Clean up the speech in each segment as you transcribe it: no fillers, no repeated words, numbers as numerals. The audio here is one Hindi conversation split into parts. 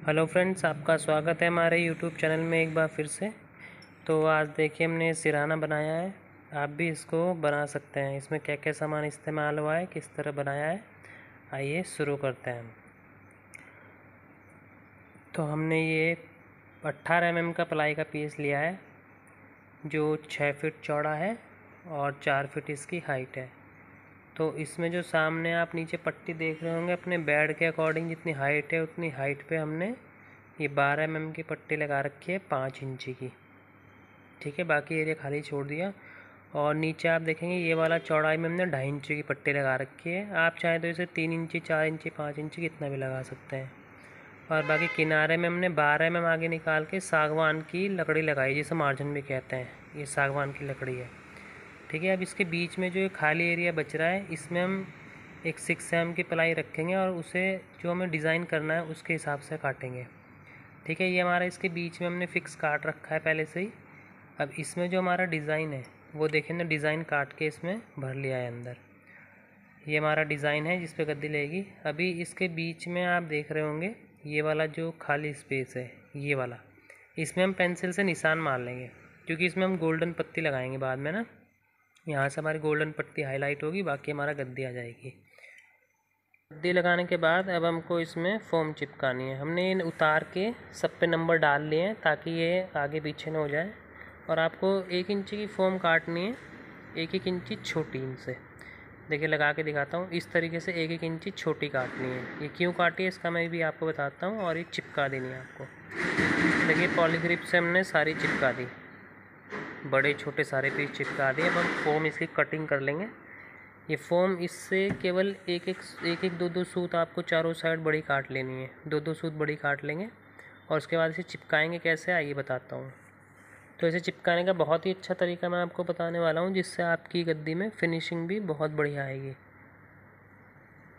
हेलो फ्रेंड्स, आपका स्वागत है हमारे यूट्यूब चैनल में एक बार फिर से। तो आज देखिए हमने सिरहाना बनाया है। आप भी इसको बना सकते हैं। इसमें क्या क्या सामान इस्तेमाल हुआ है, किस तरह बनाया है, आइए शुरू करते हैं। तो हमने ये 18 mm का प्लाई का पीस लिया है जो 6 फीट चौड़ा है और 4 फीट इसकी हाइट है। तो इसमें जो सामने आप नीचे पट्टी देख रहे होंगे, अपने बेड के अकॉर्डिंग जितनी हाइट है उतनी हाइट पे हमने ये 12 mm की पट्टी लगा रखी है 5 इंची की। ठीक है, बाकी एरिया खाली छोड़ दिया। और नीचे आप देखेंगे ये वाला चौड़ाई में हमने 2.5 इंची की पट्टी लगा रखी है। आप चाहें तो इसे 3 इंची, 4 इंची, 5 इंची कितना भी लगा सकते हैं। और बाकी किनारे में हमने 12 mm आगे निकाल के सागवान की लकड़ी लगाई, जिसे मार्जिन भी कहते हैं। ये सागवान की लकड़ी है। ठीक है, अब इसके बीच में जो ये खाली एरिया बच रहा है, इसमें हम एक 6 mm की प्लाई रखेंगे और उसे जो हमें डिज़ाइन करना है उसके हिसाब से काटेंगे। ठीक है, ये हमारा इसके बीच में हमने फ़िक्स काट रखा है पहले से ही। अब इसमें जो हमारा डिज़ाइन है वो देखें ना, डिज़ाइन काट के इसमें भर लिया है अंदर। ये हमारा डिज़ाइन है जिस पे गद्दी लगेगी। अभी इसके बीच में आप देख रहे होंगे ये वाला जो खाली स्पेस है, ये वाला, इसमें हम पेंसिल से निशान मार लेंगे, क्योंकि इसमें हम गोल्डन पत्ती लगाएंगे बाद में ना। यहाँ से हमारी गोल्डन पट्टी हाईलाइट होगी, बाकी हमारा गद्दी आ जाएगी। गद्दी लगाने के बाद अब हमको इसमें फोम चिपकानी है। हमने इन उतार के सब पे नंबर डाल लिए हैं ताकि ये आगे पीछे ना हो जाए। और आपको 1 इंची की फोम काटनी है, 1-1 इंची छोटी इनसे। देखिए लगा के दिखाता हूँ, इस तरीके से 1-1 इंची छोटी काटनी है। ये क्यों काटी है इसका मैं भी आपको बताता हूँ। और ये चिपका देनी है आपको। देखिए पॉलीग्रिप से हमने सारी चिपका दी, बड़े छोटे सारे पीस चिपका दिए। अब हम फोम इसकी कटिंग कर लेंगे। ये फोम इससे केवल एक एक दो सूत आपको चारों साइड बड़ी काट लेनी है। 2-2 सूत बड़ी काट लेंगे और उसके बाद इसे चिपकाएंगे कैसे, आइए बताता हूँ। तो इसे चिपकाने का बहुत ही अच्छा तरीका मैं आपको बताने वाला हूँ, जिससे आपकी गद्दी में फिनिशिंग भी बहुत बढ़िया आएगी।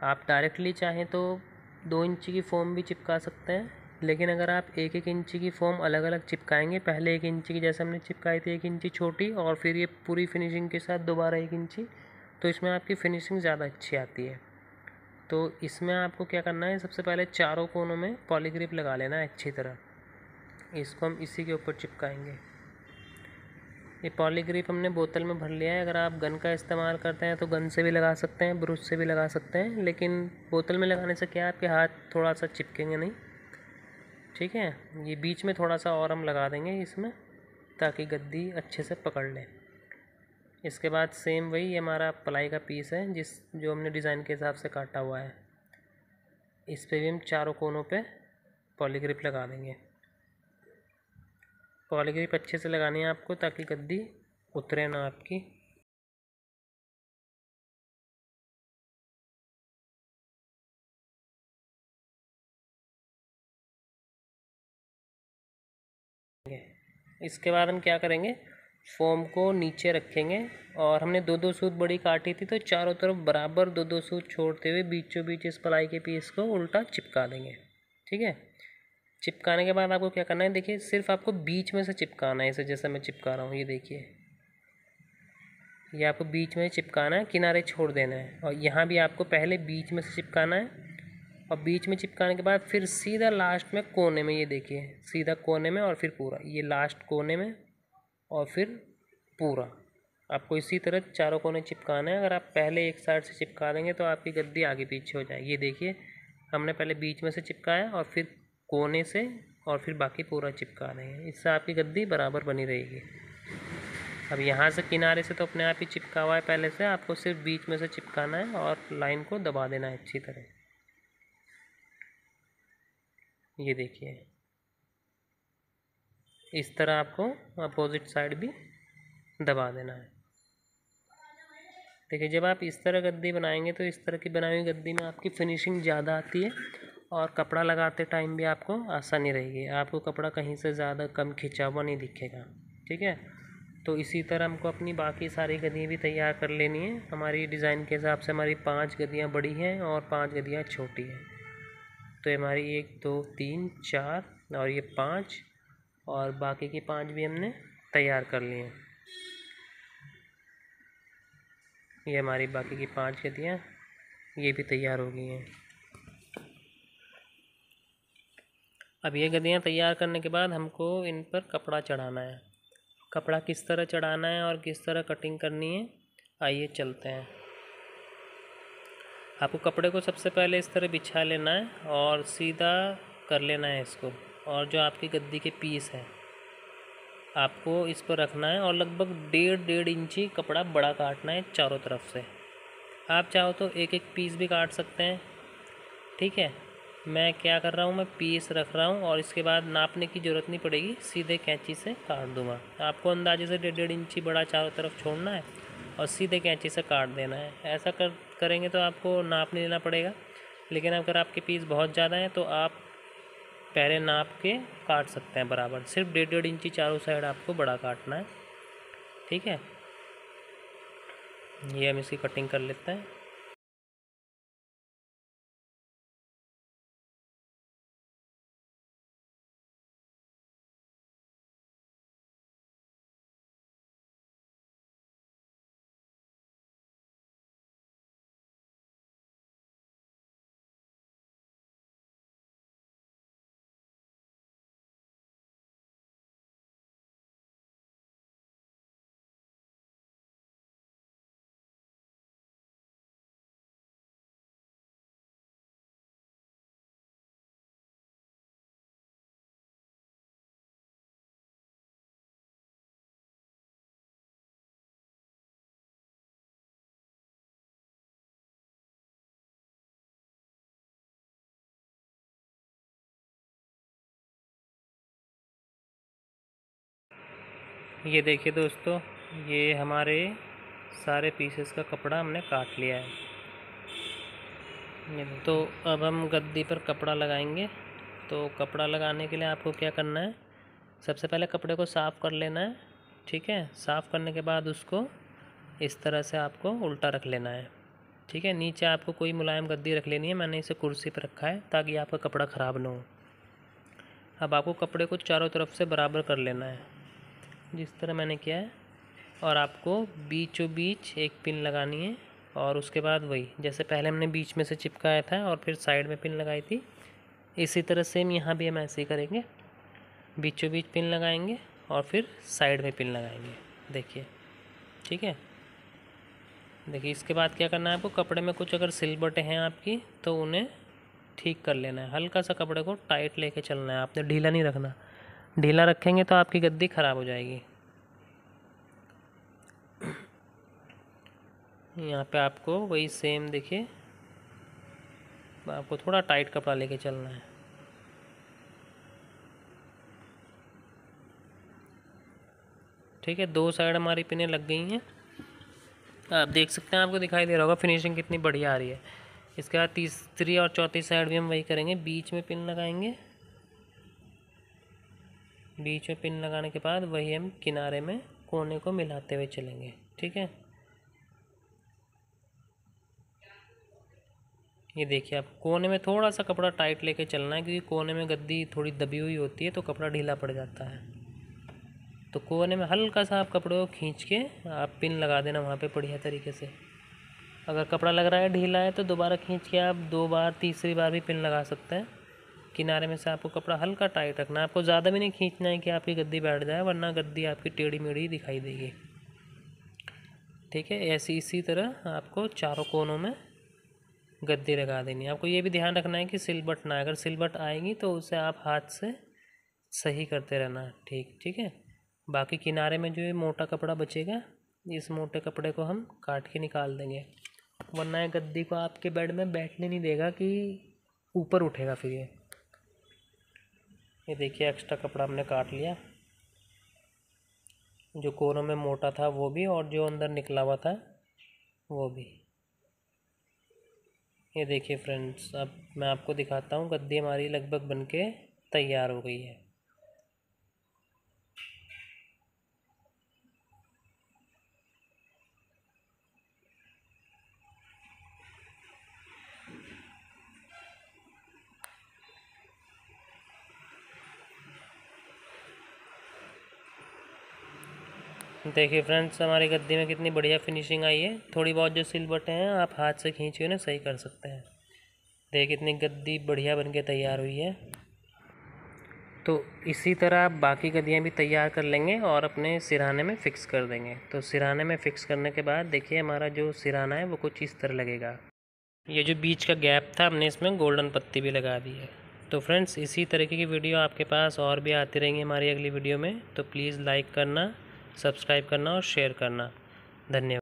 आप डायरेक्टली चाहें तो 2 इंची की फ़ोम भी चिपका सकते हैं, लेकिन अगर आप 1-1 इंची की फ़ोम अलग अलग चिपकाएंगे, पहले 1 इंची की जैसे हमने चिपकाई थी 1 इंची छोटी, और फिर ये पूरी फिनिशिंग के साथ दोबारा 1 इंची, तो इसमें आपकी फिनिशिंग ज़्यादा अच्छी आती है। तो इसमें आपको क्या करना है, सबसे पहले चारों कोनों में पॉलीग्रिप लगा लेना है अच्छी तरह। इसको हम इसी के ऊपर चिपकाएंगे। ये पॉलीग्रिप हमने बोतल में भर लिया है। अगर आप गन का इस्तेमाल करते हैं तो गन से भी लगा सकते हैं, ब्रश से भी लगा सकते हैं, लेकिन बोतल में लगाने से क्या है, आपके हाथ थोड़ा सा चिपकेंगे नहीं। ठीक है, ये बीच में थोड़ा सा और हम लगा देंगे इसमें, ताकि गद्दी अच्छे से पकड़ ले। इसके बाद सेम वही, ये हमारा प्लाई का पीस है जो हमने डिज़ाइन के हिसाब से काटा हुआ है। इस पर भी हम चारों कोनों पे पॉलीग्रिप लगा देंगे। पॉलीग्रिप अच्छे से लगानी है आपको, ताकि गद्दी उतरे ना आपकी। इसके बाद हम क्या करेंगे, फोम को नीचे रखेंगे। और हमने 2-2 सूत बड़ी काटी थी, तो चारों तरफ बराबर 2-2 सूत छोड़ते हुए बीचों बीच इस प्लाई के पीस को उल्टा चिपका देंगे। ठीक है, चिपकाने के बाद आपको क्या करना है, देखिए सिर्फ आपको बीच में से चिपकाना है इसे, जैसे मैं चिपका रहा हूँ। ये देखिए, ये आपको बीच में चिपकाना है, किनारे छोड़ देना है। और यहाँ भी आपको पहले बीच में से चिपकाना है, और बीच में चिपकाने के बाद फिर सीधा लास्ट में कोने में, ये देखिए सीधा कोने में, और फिर पूरा ये लास्ट कोने में, और फिर पूरा। आपको इसी तरह चारों कोने चिपकाना है। अगर आप पहले एक साइड से चिपका देंगे तो आपकी गद्दी आगे पीछे हो जाएगी। ये देखिए, हमने पहले बीच में से चिपकाया और फिर कोने से, और फिर बाकी पूरा चिपका देंगे। इससे आपकी गद्दी बराबर बनी रहेगी। अब यहाँ से किनारे से तो अपने आप ही चिपका हुआ है पहले से, आपको सिर्फ बीच में से चिपकाना है और लाइन को दबा देना है अच्छी तरह। ये देखिए, इस तरह आपको अपोजिट साइड भी दबा देना है। देखिए, जब आप इस तरह गद्दी बनाएंगे तो इस तरह की बनाई हुई गद्दी में आपकी फिनिशिंग ज़्यादा आती है, और कपड़ा लगाते टाइम भी आपको आसानी रहेगी। आपको कपड़ा कहीं से ज़्यादा कम खिंचा हुआ नहीं दिखेगा। ठीक है, तो इसी तरह हमको अपनी बाकी सारी गद्दियाँ भी तैयार कर लेनी है। हमारी डिज़ाइन के हिसाब से हमारी 5 गद्दियाँ बड़ी हैं और 5 गद्दियाँ छोटी हैं। तो हमारी 1 2 3 4 और ये 5, और बाकी की 5 भी हमने तैयार कर ली हैं। ये हमारी बाकी की 5 गद्दियाँ ये भी तैयार हो गई हैं। अब ये गद्दियाँ तैयार करने के बाद हमको इन पर कपड़ा चढ़ाना है। कपड़ा किस तरह चढ़ाना है और किस तरह कटिंग करनी है, आइए चलते हैं। आपको कपड़े को सबसे पहले इस तरह बिछा लेना है और सीधा कर लेना है इसको। और जो आपकी गद्दी के पीस हैं आपको इस पर रखना है और लगभग 1.5 इंची कपड़ा बड़ा काटना है चारों तरफ से। आप चाहो तो एक एक पीस भी काट सकते हैं, ठीक है। मैं क्या कर रहा हूँ, मैं पीस रख रहा हूँ और इसके बाद नापने की ज़रूरत नहीं पड़ेगी, सीधे कैंची से काट दूँगा। आपको अंदाजे से 1.5 इंची बड़ा चारों तरफ छोड़ना है और सीधे कैंची से काट देना है। ऐसा करेंगे तो आपको नाप नहीं लेना पड़ेगा। लेकिन अगर आपके पीस बहुत ज़्यादा हैं तो आप पहले नाप के काट सकते हैं बराबर। सिर्फ 1.5 इंची चारों साइड आपको बड़ा काटना है, ठीक है। ये हम इसकी कटिंग कर लेते हैं। ये देखिए दोस्तों, ये हमारे सारे पीसेस का कपड़ा हमने काट लिया है। तो अब हम गद्दी पर कपड़ा लगाएंगे। तो कपड़ा लगाने के लिए आपको क्या करना है, सबसे पहले कपड़े को साफ़ कर लेना है, ठीक है। साफ़ करने के बाद उसको इस तरह से आपको उल्टा रख लेना है, ठीक है। नीचे आपको कोई मुलायम गद्दी रख लेनी है, मैंने इसे कुर्सी पर रखा है ताकि आपका कपड़ा ख़राब ना हो। अब आपको कपड़े को चारों तरफ से बराबर कर लेना है जिस तरह मैंने किया है। और आपको बीचों बीच एक पिन लगानी है और उसके बाद वही जैसे पहले हमने बीच में से चिपकाया था और फिर साइड में पिन लगाई थी, इसी तरह सेम यहाँ भी हम ऐसे ही करेंगे। बीचों बीच पिन लगाएंगे और फिर साइड में पिन लगाएंगे, देखिए, ठीक है। देखिए इसके बाद क्या करना है, आपको कपड़े में कुछ अगर सिलबटें हैं आपकी तो उन्हें ठीक कर लेना है। हल्का सा कपड़े को टाइट लेके चलना है, आपने ढीला नहीं रखना। ढीला रखेंगे तो आपकी गद्दी ख़राब हो जाएगी। यहाँ पे आपको वही सेम देखिए, आपको थोड़ा टाइट कपड़ा लेके चलना है। ठीक है, 2 साइड हमारी पिनें लग गई हैं। आप देख सकते हैं, आपको दिखाई दे रहा होगा फिनिशिंग कितनी बढ़िया आ रही है। इसके बाद तीसरी और चौथी साइड भी हम वही करेंगे, बीच में पिन लगाएंगे। बीच में पिन लगाने के बाद वही हम किनारे में कोने को मिलाते हुए चलेंगे, ठीक है। ये देखिए, आप कोने में थोड़ा सा कपड़ा टाइट लेके चलना है, क्योंकि कोने में गद्दी थोड़ी दबी हुई होती है तो कपड़ा ढीला पड़ जाता है। तो कोने में हल्का सा आप कपड़े को खींच के आप पिन लगा देना वहाँ पे बढ़िया तरीके से। अगर कपड़ा लग रहा है ढीला है तो दोबारा खींच के आप 2 बार तीसरी बार भी पिन लगा सकते हैं। किनारे में से आपको कपड़ा हल्का टाइट रखना है, आपको ज़्यादा भी नहीं खींचना है कि आपकी गद्दी बैठ जाए, वरना गद्दी आपकी टेढ़ी मेढ़ी दिखाई देगी, ठीक है। ऐसी इसी तरह आपको चारों कोनों में गद्दी लगा देनी है। आपको ये भी ध्यान रखना है कि सिलबट ना आए, अगर सिलबट आएगी तो उसे आप हाथ से सही करते रहना, ठीक है। बाकी किनारे में जो ये मोटा कपड़ा बचेगा, इस मोटे कपड़े को हम काट के निकाल देंगे, वरना ये गद्दी को आपके बेड में बैठने नहीं देगा कि ऊपर उठेगा फिर ये देखिए एक्स्ट्रा कपड़ा हमने काट लिया, जो कोनों में मोटा था वो भी और जो अंदर निकला हुआ था वो भी। ये देखिए फ्रेंड्स, अब मैं आपको दिखाता हूँ, गद्दी हमारी लगभग बनके तैयार हो गई है। देखिए फ्रेंड्स, हमारी गद्दी में कितनी बढ़िया फिनिशिंग आई है। थोड़ी बहुत जो सिलबटें हैं आप हाथ से खींच के उन्हें सही कर सकते हैं। देखिए कितनी गद्दी बढ़िया बनके तैयार हुई है। तो इसी तरह आप बाकी गद्दियाँ भी तैयार कर लेंगे और अपने सिरहाने में फ़िक्स कर देंगे। तो सिरहाने में फ़िक्स करने के बाद देखिए हमारा जो सिरहाना है वो कुछ इस तरह लगेगा। ये जो बीच का गैप था हमने इसमें गोल्डन पत्ती भी लगा दी है। तो फ्रेंड्स इसी तरीके की वीडियो आपके पास और भी आती रहेंगी हमारी अगली वीडियो में। तो प्लीज़ लाइक करना, सब्सक्राइब करना और शेयर करना। धन्यवाद।